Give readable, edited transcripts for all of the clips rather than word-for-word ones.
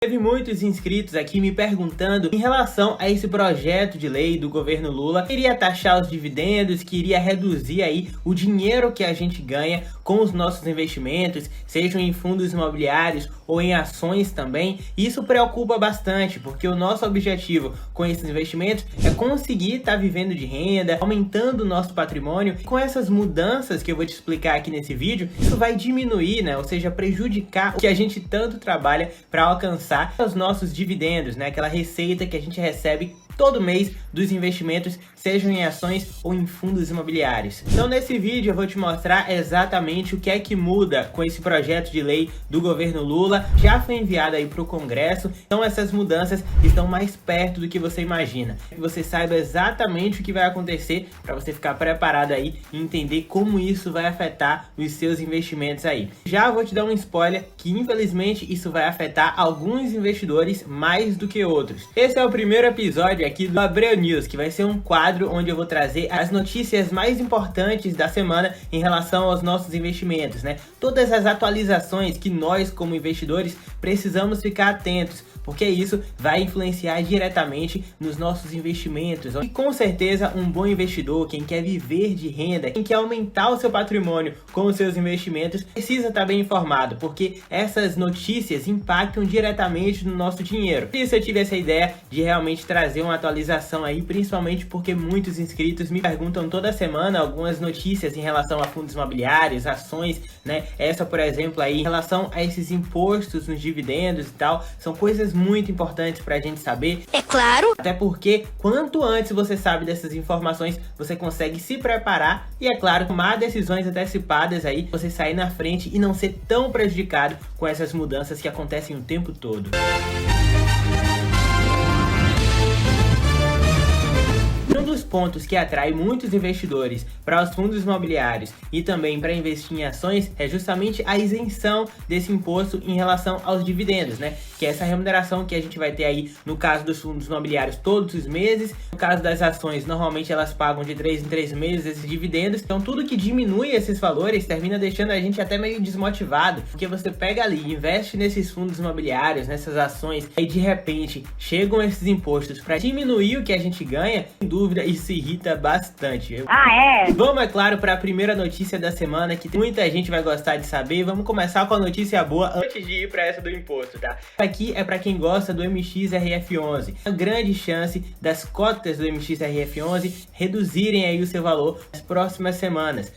Teve muitos inscritos aqui me perguntando em relação a esse projeto de lei do governo Lula, que iria taxar os dividendos, que iria reduzir aí o dinheiro que a gente ganha com os nossos investimentos, sejam em fundos imobiliários ou em ações também. E isso preocupa bastante, porque o nosso objetivo com esses investimentos é conseguir estar vivendo de renda, aumentando o nosso patrimônio. Com essas mudanças que eu vou te explicar aqui nesse vídeo, isso vai diminuir, né? Ou seja, prejudicar o que a gente tanto trabalha para alcançar os nossos dividendos, né? Aquela receita que a gente recebe todo mês dos investimentos, sejam em ações ou em fundos imobiliários. Então nesse vídeo eu vou te mostrar exatamente o que é que muda com esse projeto de lei do governo Lula. Já foi enviado aí para o Congresso, então essas mudanças estão mais perto do que você imagina. Que você saiba exatamente o que vai acontecer para você ficar preparado aí e entender como isso vai afetar os seus investimentos aí. Já vou te dar um spoiler que infelizmente isso vai afetar alguns investidores mais do que outros. Esse é o primeiro episódio aqui do Abreu News, que vai ser um quadro onde eu vou trazer as notícias mais importantes da semana em relação aos nossos investimentos, né? Todas as atualizações que nós, como investidores, precisamos ficar atentos, porque isso vai influenciar diretamente nos nossos investimentos. E com certeza um bom investidor, quem quer viver de renda, quem quer aumentar o seu patrimônio com os seus investimentos, precisa estar bem informado, porque essas notícias impactam diretamente no nosso dinheiro. Por isso eu tive essa ideia de realmente trazer uma atualização aí, principalmente porque muitos inscritos me perguntam toda semana algumas notícias em relação a fundos imobiliários, ações, né? Essa, por exemplo, aí em relação a esses impostos nos dividendos e tal, são coisas muito importantes pra gente saber. É claro! Até porque quanto antes você sabe dessas informações, você consegue se preparar e, é claro, tomar decisões antecipadas aí, você sair na frente e não ser tão prejudicado com essas mudanças que acontecem o tempo todo. Um dos pontos que atrai muitos investidores para os fundos imobiliários e também para investir em ações é justamente a isenção desse imposto em relação aos dividendos, né? Que é essa remuneração que a gente vai ter aí no caso dos fundos imobiliários todos os meses. No caso das ações, normalmente elas pagam de 3 em 3 meses esses dividendos. Então tudo que diminui esses valores termina deixando a gente até meio desmotivado, porque você pega ali, investe nesses fundos imobiliários, nessas ações, e de repente chegam esses impostos para diminuir o que a gente ganha. Sem dúvida, isso irrita bastante. Vamos, é claro, para a primeira notícia da semana, que muita gente vai gostar de saber. Vamos começar com a notícia boa antes de ir para essa do imposto, tá? Aqui é para quem gosta do MXRF11. A grande chance das cotas do MXRF11 reduzirem aí o seu valor nas próximas semanas.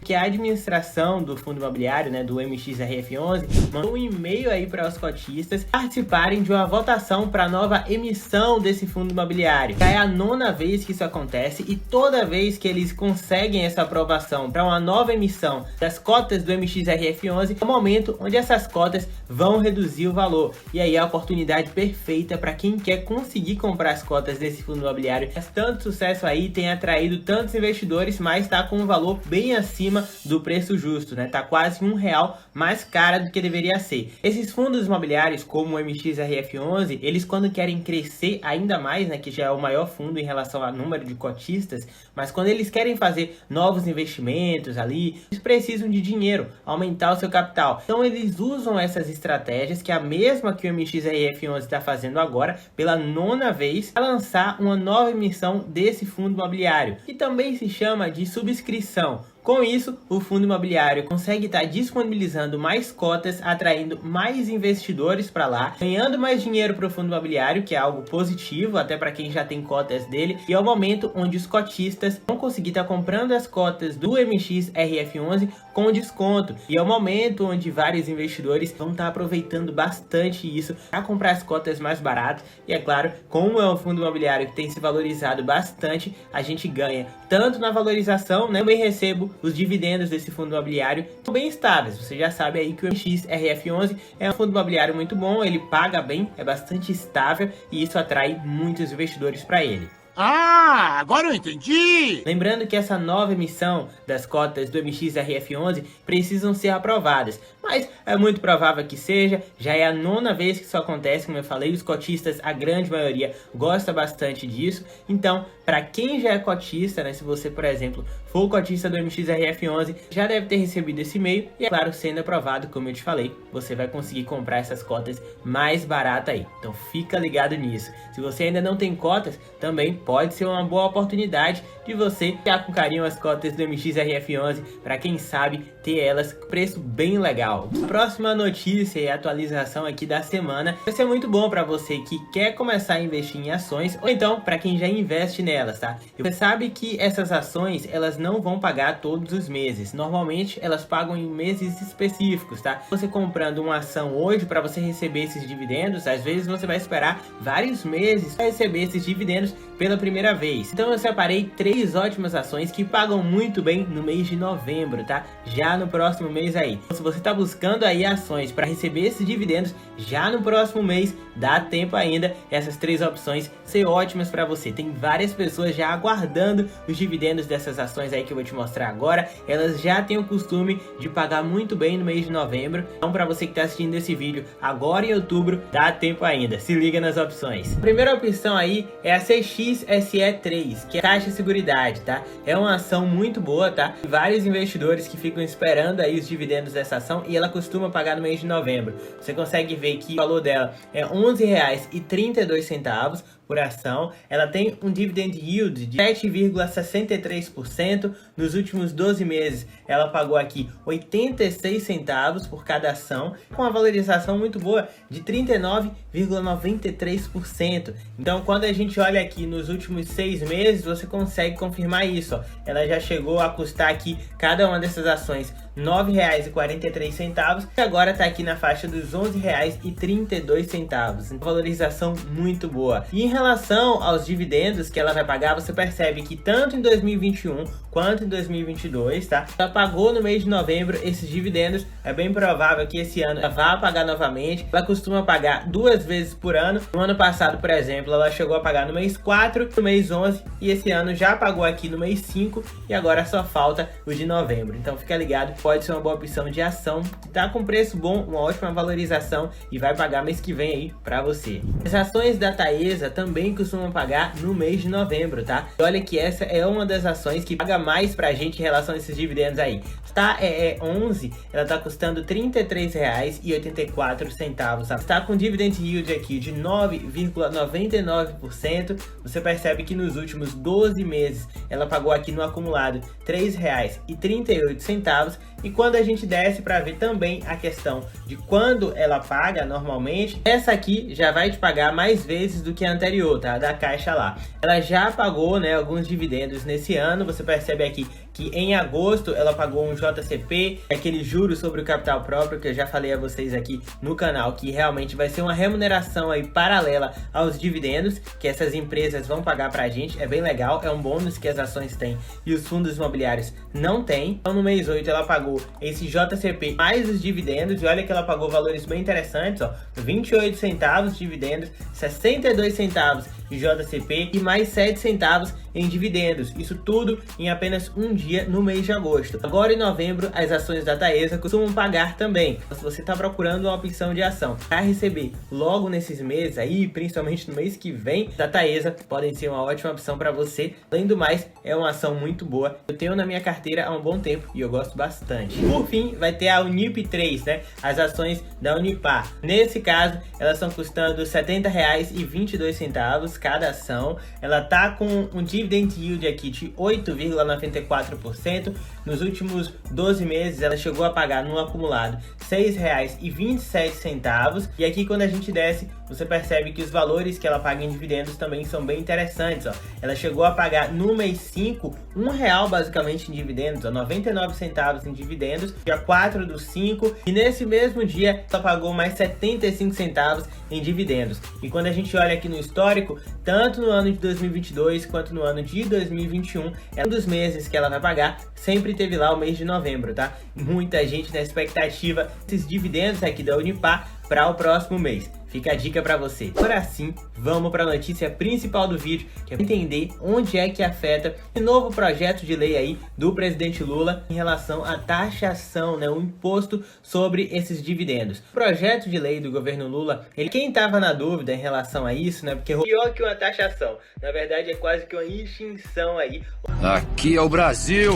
Que a administração do fundo imobiliário, né, do MXRF11, mandou um e-mail aí para os cotistas participarem de uma votação para a nova emissão desse fundo imobiliário. Já é a 9ª vez que isso acontece e toda vez que eles conseguem essa aprovação para uma nova emissão das cotas do MXRF11, é o momento onde essas cotas vão reduzir o valor. E aí é a oportunidade perfeita para quem quer conseguir comprar as cotas desse fundo imobiliário. Mas tanto sucesso aí, tem atraído tantos investidores, mas está com um valor bem acima do preço justo, né? Tá quase R$1 mais cara do que deveria ser. Esses fundos imobiliários, como o MXRF11, eles quando querem crescer ainda mais, né, que já é o maior fundo em relação ao número de cotistas, mas quando eles querem fazer novos investimentos ali, eles precisam de dinheiro, aumentar o seu capital. Então eles usam essas estratégias, que é a mesma que o MXRF11 está fazendo agora, pela 9ª vez, para lançar uma nova emissão desse fundo imobiliário, que também se chama de subscrição. Com isso, o fundo imobiliário consegue estar disponibilizando mais cotas, atraindo mais investidores para lá, ganhando mais dinheiro para o fundo imobiliário, que é algo positivo até para quem já tem cotas dele, e é o momento onde os cotistas vão conseguir estar comprando as cotas do MXRF11 com desconto, e é o momento onde vários investidores vão estar aproveitando bastante isso para comprar as cotas mais baratas. E é claro, como é um fundo imobiliário que tem se valorizado bastante, a gente ganha tanto na valorização, né? Eu também recebo os dividendos desse fundo imobiliário, que são bem estáveis. Você já sabe aí que o MXRF11 é um fundo imobiliário muito bom, ele paga bem, é bastante estável e isso atrai muitos investidores para ele. Ah, agora eu entendi! Lembrando que essa nova emissão das cotas do MXRF11 precisam ser aprovadas, mas é muito provável que seja, já é a 9ª vez que isso acontece, como eu falei, os cotistas, a grande maioria, gosta bastante disso, então, para quem já é cotista, né, se você, por exemplo, for cotista do MXRF11, já deve ter recebido esse e-mail, e é claro, sendo aprovado, como eu te falei, você vai conseguir comprar essas cotas mais baratas aí, então fica ligado nisso. Se você ainda não tem cotas, também pode ser uma boa oportunidade de você ficar com carinho as cotas do MXRF11 para quem sabe ter elas com preço bem legal. A próxima notícia e atualização aqui da semana vai ser muito bom para você que quer começar a investir em ações ou então para quem já investe nelas, tá? E você sabe que essas ações elas não vão pagar todos os meses. Normalmente elas pagam em meses específicos, tá? Você comprando uma ação hoje para você receber esses dividendos, às vezes você vai esperar vários meses para receber esses dividendos pela primeira vez. Então eu separei 3 ótimas ações que pagam muito bem no mês de novembro, tá? Já no próximo mês aí. Então, se você está buscando aí ações para receber esses dividendos já no próximo mês, dá tempo ainda. Essas 3 opções ser ótimas para você. Tem várias pessoas já aguardando os dividendos dessas ações aí que eu vou te mostrar agora. Elas já têm o costume de pagar muito bem no mês de novembro. Então para você que está assistindo esse vídeo agora em outubro, dá tempo ainda. Se liga nas opções. A primeira opção aí é a CXSE3, que é Caixa Seguridade, tá? É uma ação muito boa, tá? Vários investidores que ficam esperando aí os dividendos dessa ação e ela costuma pagar no mês de novembro. Você consegue ver que o valor dela é R$ 11,32 por ação. Ela tem um dividend yield de 7,63%. Nos últimos 12 meses, ela pagou aqui 86 centavos por cada ação, com uma valorização muito boa de 39,93%. Então, quando a gente olha aqui nos últimos 6 meses, você consegue confirmar isso, ó. Ela já chegou a custar aqui, cada uma dessas ações, R$ 9,43 e agora está aqui na faixa dos R$ 11,32. Valorização muito boa. E em relação aos dividendos que ela vai pagar, você percebe que tanto em 2021 quanto em 2022, tá? Ela pagou no mês de novembro esses dividendos. É bem provável que esse ano ela vá pagar novamente. Ela costuma pagar 2 vezes por ano. No ano passado, por exemplo, ela chegou a pagar no mês 4, no mês 11 e esse ano já pagou aqui no mês 5 e agora só falta o de novembro. Então fica ligado, pode ser uma boa opção de ação que tá com preço bom, uma ótima valorização e vai pagar mês que vem aí para você. As ações da Taesa também costumam pagar no mês de novembro, tá? E olha que essa é uma das ações que paga mais pra gente em relação a esses dividendos aí. Tá, 11, ela tá custando R$ 33,84. Tá? Está com dividend yield aqui de 9,99%. Você percebe que nos últimos 12 meses ela pagou aqui no acumulado R$ 3,38. E quando a gente desce para ver também a questão de quando ela paga normalmente, essa aqui já vai te pagar mais vezes do que a anterior, tá? Da Caixa lá. Ela já pagou, né, alguns dividendos nesse ano. Você percebe aqui que em agosto ela pagou um JCP, aquele juros sobre o capital próprio que eu já falei a vocês aqui no canal, que realmente vai ser uma remuneração aí paralela aos dividendos que essas empresas vão pagar pra gente. É bem legal, é um bônus que as ações têm e os fundos imobiliários não têm. Então no mês 8 ela pagou esse JCP mais os dividendos e olha que ela pagou valores bem interessantes, ó, 28 centavos de dividendos, 62 centavos de JCP e mais 7 centavos em dividendos. Isso tudo em apenas um dia no mês de agosto. Agora em novembro, as ações da Taesa costumam pagar também. Se você está procurando uma opção de ação para receber logo nesses meses aí, principalmente no mês que vem, da Taesa podem ser uma ótima opção para você. Além do mais, é uma ação muito boa. Eu tenho na minha carteira há um bom tempo e eu gosto bastante. Por fim, vai ter a Unip3, né? As ações da Unipar. Nesse caso, elas estão custando R$ 70,22 cada ação. Ela tá com um dividend yield aqui de 8,94%. Nos últimos 12 meses, ela chegou a pagar no acumulado R$ 6,27. E aqui quando a gente desce, você percebe que os valores que ela paga em dividendos também são bem interessantes, ó. Ela chegou a pagar no mês 5, R$1 basicamente em dividendos, ó, 99 centavos em dividendos, dia 4 do 5, e nesse mesmo dia ela pagou mais 75 centavos em dividendos. E quando a gente olha aqui no histórico, tanto no ano de 2022 quanto no ano de 2021, é um dos meses que ela vai pagar, sempre teve lá o mês de novembro, tá? Muita gente na expectativa desses dividendos aqui da Unipar para o próximo mês. Fica a dica pra você. Agora sim, vamos para a notícia principal do vídeo, que é entender onde é que afeta esse novo projeto de lei aí do presidente Lula em relação à taxação, né, o imposto sobre esses dividendos. O projeto de lei do governo Lula, quem estava na dúvida em relação a isso, né, porque pior que uma taxação, na verdade é quase que uma extinção aí. Aqui é o Brasil!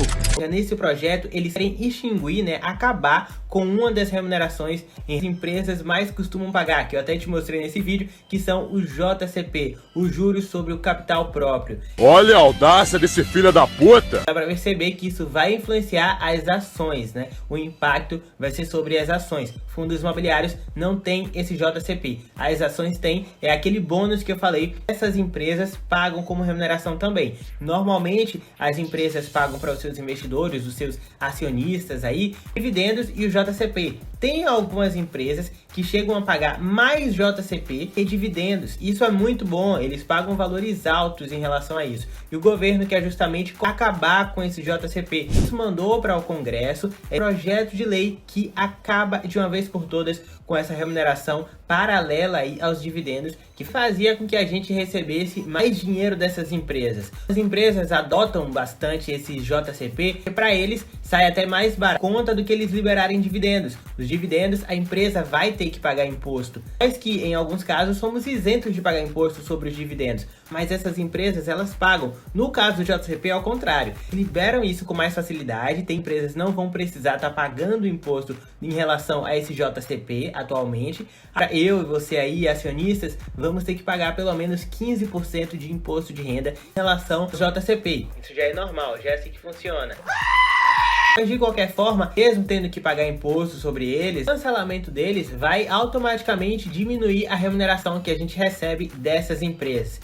Nesse projeto, eles querem extinguir, né, acabar com uma das remunerações em que as empresas mais costumam pagar, que eu até te mostrei nesse vídeo, que são os JCP, os juros sobre o capital próprio. Olha a audácia desse filho da puta! Dá pra perceber que isso vai influenciar as ações, né? O impacto vai ser sobre as ações. Fundos imobiliários não tem esse JCP. As ações têm, é aquele bônus que eu falei, essas empresas pagam como remuneração também. Normalmente, as empresas pagam para os seus investidores, os seus acionistas aí, dividendos e o JCP. Tem algumas empresas que chegam a pagar mais JCP que dividendos. Isso é muito bom, eles pagam valores altos em relação a isso. E o governo quer justamente acabar com esse JCP. Isso mandou para o Congresso um projeto de lei que acaba de uma vez por todas com essa remuneração paralela aí aos dividendos, que fazia com que a gente recebesse mais dinheiro dessas empresas. As empresas adotam bastante esse JCP, e para eles sai até mais barato conta do que eles liberarem dividendos. Os dividendos a empresa vai ter que pagar imposto, mas que em alguns casos somos isentos de pagar imposto sobre os dividendos, mas essas empresas elas pagam. No caso do JCP é ao contrário, liberam isso com mais facilidade. Tem empresas que não vão precisar estar pagando imposto em relação a esse JCP atualmente. Eu e você aí, acionistas, vamos ter que pagar pelo menos 15% de imposto de renda em relação ao JCP. Isso já é normal, já é assim que funciona. Mas de qualquer forma, mesmo tendo que pagar imposto sobre eles, o cancelamento deles vai automaticamente diminuir a remuneração que a gente recebe dessas empresas.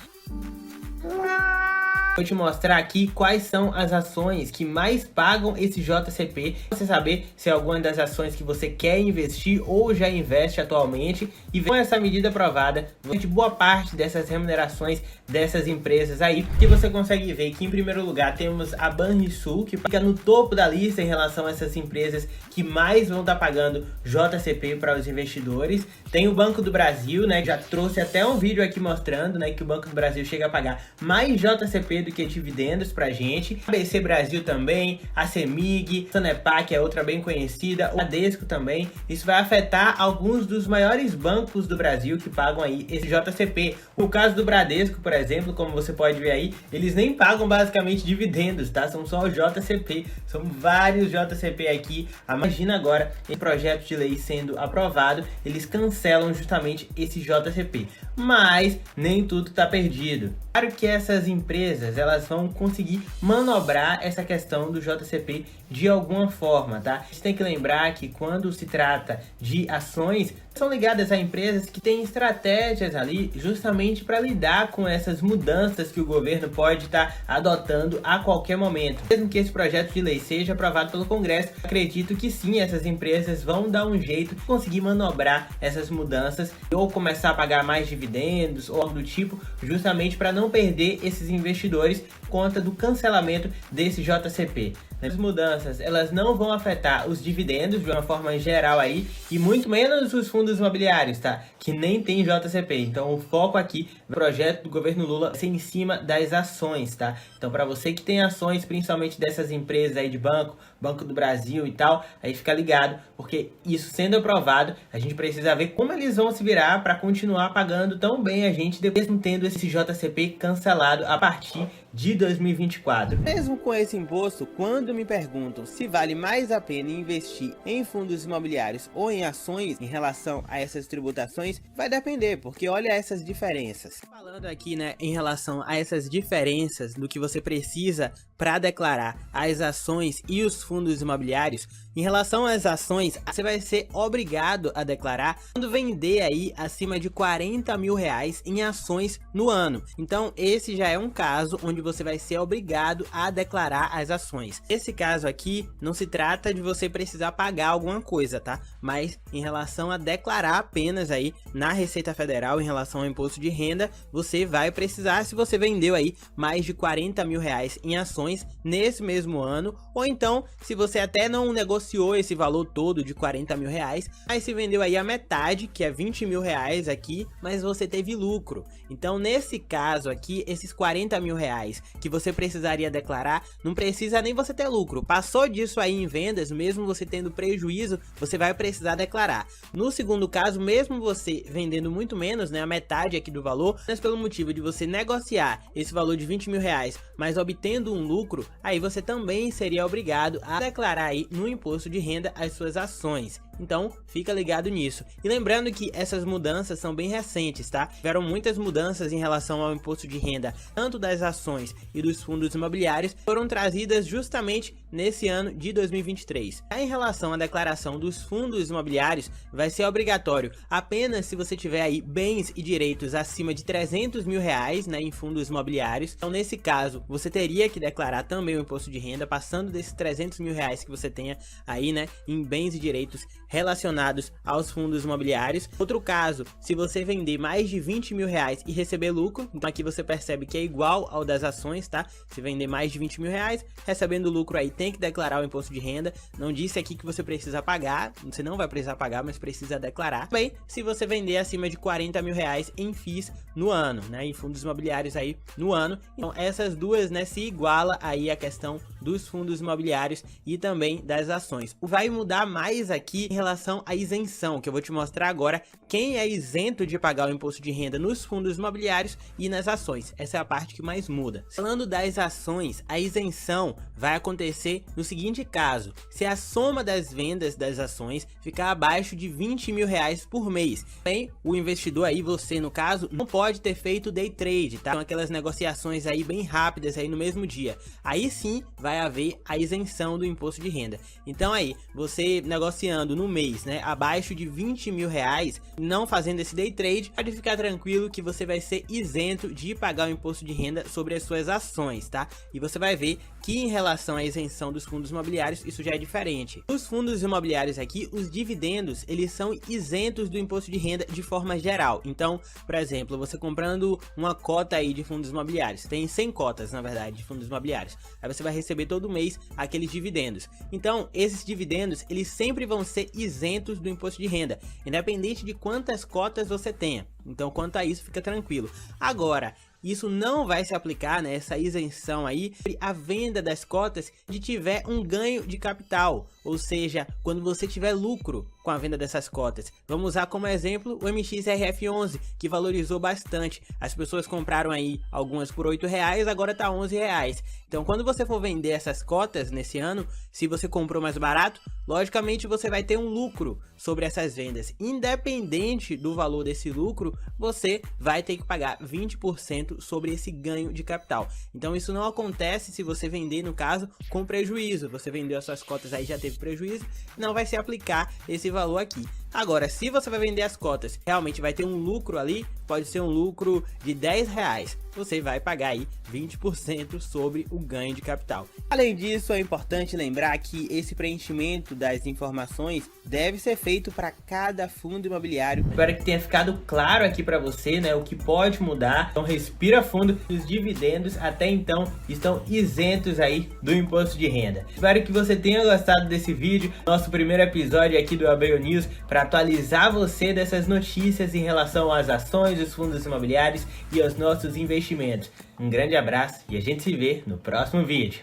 Vou te mostrar aqui quais são as ações que mais pagam esse JCP, para você saber se é alguma das ações que você quer investir ou já investe atualmente. E com essa medida aprovada, de boa parte dessas remunerações dessas empresas aí, que você consegue ver que em primeiro lugar temos a Banrisul, que fica no topo da lista em relação a essas empresas que mais vão estar pagando JCP para os investidores. Tem o Banco do Brasil, né, já trouxe até um vídeo aqui mostrando, né, que o Banco do Brasil chega a pagar mais JCP do que dividendos pra gente. A ABC Brasil também, a CEMIG, Sanepar, que é outra bem conhecida, o Bradesco também. Isso vai afetar alguns dos maiores bancos do Brasil que pagam aí esse JCP. No caso do Bradesco, por exemplo, como você pode ver aí, eles nem pagam basicamente dividendos, tá? São só o JCP. São vários JCP aqui. Imagina agora, esse projeto de lei sendo aprovado, eles cancelam justamente esse JCP. Mas nem tudo tá perdido. Claro que essas empresas, elas vão conseguir manobrar essa questão do JCP de alguma forma, tá? A gente tem que lembrar que quando se trata de ações, são ligadas a empresas que têm estratégias ali justamente para lidar com essas mudanças que o governo pode estar adotando a qualquer momento. Mesmo que esse projeto de lei seja aprovado pelo Congresso, acredito que sim, essas empresas vão dar um jeito de conseguir manobrar essas mudanças ou começar a pagar mais dividendos ou algo do tipo, justamente para não perder esses investidores por conta do cancelamento desse JCP. As mudanças, elas não vão afetar os dividendos de uma forma geral aí, e muito menos os fundos imobiliários, tá? Que nem tem JCP. Então o foco aqui no projeto do governo Lula vai ser em cima das ações, tá? Então para você que tem ações, principalmente dessas empresas aí de Banco do Brasil e tal, aí fica ligado, porque isso sendo aprovado, a gente precisa ver como eles vão se virar para continuar pagando tão bem a gente, mesmo tendo esse JCP cancelado a partir de 2024. Mesmo com esse imposto, quando me perguntam se vale mais a pena investir em fundos imobiliários ou em ações em relação a essas tributações, vai depender, porque olha essas diferenças. Falando aqui, né, em relação a essas diferenças do que você precisa para declarar as ações e os fundos imobiliários, em relação às ações, você vai ser obrigado a declarar quando vender aí acima de R$40 mil em ações no ano. Então esse já é um caso onde onde você vai ser obrigado a declarar as ações. Nesse caso aqui, não se trata de você precisar pagar alguma coisa, tá? Mas em relação a declarar apenas aí na Receita Federal, em relação ao imposto de renda, você vai precisar, se você vendeu aí mais de 40 mil reais em ações nesse mesmo ano, ou então se você até não negociou esse valor todo de 40 mil reais, mas se vendeu aí a metade, que é 20 mil reais aqui, mas você teve lucro. Então nesse caso aqui, esses 40 mil reais que você precisaria declarar, não precisa nem você ter lucro. Passou disso aí em vendas, mesmo você tendo prejuízo, você vai precisar declarar. No segundo caso, mesmo você vendendo muito menos, né, a metade aqui do valor, mas pelo motivo de você negociar esse valor de 20 mil reais, mas obtendo um lucro, aí você também seria obrigado a declarar aí no imposto de renda as suas ações. Então, fica ligado nisso. E lembrando que essas mudanças são bem recentes, tá? Tiveram muitas mudanças em relação ao imposto de renda, tanto das ações e dos fundos imobiliários, foram trazidas justamente nesse ano de 2023. Em relação à declaração dos fundos imobiliários, vai ser obrigatório apenas se você tiver aí bens e direitos acima de 300 mil reais, né, em fundos imobiliários. Então, nesse caso, você teria que declarar também o imposto de renda, passando desses 300 mil reais que você tenha aí, né, em bens e direitos relacionados aos fundos imobiliários. Outro caso, se você vender mais de 20 mil reais e receber lucro, então aqui você percebe que é igual ao das ações, tá? Se vender mais de 20 mil reais, recebendo lucro aí tem que declarar o imposto de renda. Não disse aqui que você precisa pagar, você não vai precisar pagar, mas precisa declarar. Bem, se você vender acima de 40 mil reais em FIIs no ano, né? Em fundos imobiliários aí no ano. Então essas duas, né, se iguala aí a questão dos fundos imobiliários e também das ações. Vai mudar mais aqui em relação à isenção, que eu vou te mostrar agora quem é isento de pagar o imposto de renda nos fundos imobiliários e nas ações. Essa é a parte que mais muda. Falando das ações, a isenção vai acontecer no seguinte caso: se a soma das vendas das ações ficar abaixo de 20 mil reais por mês. Bem, o investidor aí, você no caso, não pode ter feito day trade, tá? São aquelas negociações aí bem rápidas aí no mesmo dia. Aí sim vai haver a isenção do imposto de renda. Então aí, você negociando no mês, né, abaixo de 20 mil reais, não fazendo esse day trade, pode ficar tranquilo que você vai ser isento de pagar o imposto de renda sobre as suas ações, tá? E você vai ver que em relação à isenção dos fundos imobiliários, isso já é diferente. Os fundos imobiliários aqui, os dividendos, eles são isentos do imposto de renda de forma geral. Então, por exemplo, você comprando uma cota aí de fundos imobiliários, tem 100 cotas, na verdade, de fundos imobiliários. Aí você vai receber todo mês aqueles dividendos. Então, esses dividendos, eles sempre vão ser isentos do imposto de renda, independente de quantas cotas você tenha. Então, quanto a isso, fica tranquilo. Agora, isso não vai se aplicar, né, essa isenção aí, a venda das cotas de tiver um ganho de capital, ou seja, quando você tiver lucro com a venda dessas cotas. Vamos usar como exemplo o MXRF11, que valorizou bastante. As pessoas compraram aí algumas por R$8, agora tá R$11. Então, quando você for vender essas cotas nesse ano, se você comprou mais barato, logicamente você vai ter um lucro sobre essas vendas. Independente do valor desse lucro, você vai ter que pagar 20% sobre esse ganho de capital. Então isso não acontece se você vender, no caso, com prejuízo. Você vendeu as suas cotas aí, já teve prejuízo, não vai se aplicar esse valor aqui. Agora, se você vai vender as cotas, realmente vai ter um lucro ali, pode ser um lucro de R$10, você vai pagar aí 20% sobre o ganho de capital. Além disso, é importante lembrar que esse preenchimento das informações deve ser feito para cada fundo imobiliário. Espero que tenha ficado claro aqui para você, né, o que pode mudar. Então respira fundo, os dividendos até então estão isentos aí do imposto de renda. Espero que você tenha gostado desse vídeo, nosso primeiro episódio aqui do ABO News, para atualizar você dessas notícias em relação às ações, os fundos imobiliários e aos nossos investimentos. Um grande abraço e a gente se vê no próximo vídeo.